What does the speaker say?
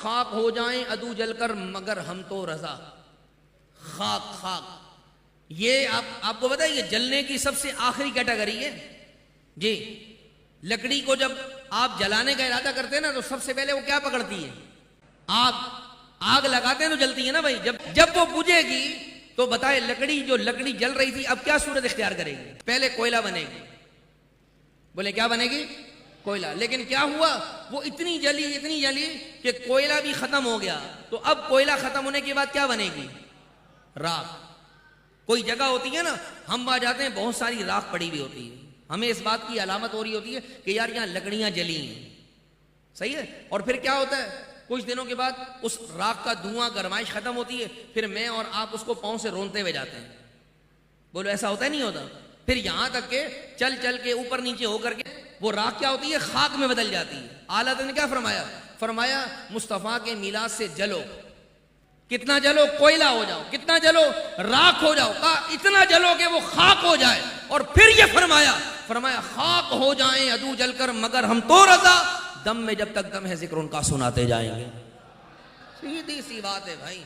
खाक हो जाएं अदू जलकर मगर हम तो रजा। खाक खाक, ये आपको पता है ये जलने की सबसे आखिरी कैटेगरी है जी। लकड़ी को जब आप जलाने का इरादा करते हैं ना तो सबसे पहले वो क्या पकड़ती है? आग। आग लगाते हैं तो जलती है ना भाई। जब वो बुझेगी तो बताए लकड़ी, जो लकड़ी जल रही थी अब क्या सूरत इख्तियार करेगी? पहले कोयला बनेगी। बोले क्या बनेगी? कोयला। लेकिन क्या हुआ, वो इतनी जली कि कोयला भी खत्म हो गया। तो अब कोयला खत्म होने के बाद क्या बनेगी? राख। कोई जगह होती है ना, हम वहां जाते हैं बहुत सारी राख पड़ी हुई होती है, हमें इस बात की अलामत हो रही होती है कि यार यहां लकड़ियां जली हैं, सही है। और फिर क्या होता है, कुछ दिनों के बाद उस राख का धुआं, गरमाइश खत्म होती है, फिर मैं और आप उसको पांव से रोनते हुए जाते हैं। बोलो ऐसा होता है नहीं होता? फिर यहां तक के चल चल के ऊपर नीचे होकर के वो राख क्या होती है? खाक में बदल जाती है। आला ने क्या फरमाया? फरमाया मुस्तफा के मिलाद से जलो। कितना जलो? कोयला हो जाओ। कितना जलो? राख हो जाओ। कहा इतना जलो कि वो खाक हो जाए। और फिर ये फरमाया खाक हो जाएं अदू जलकर मगर हम तो रजा, दम में जब तक दम है जिक्र उनका सुनाते जाएंगे। सीधी सी बात है भाई।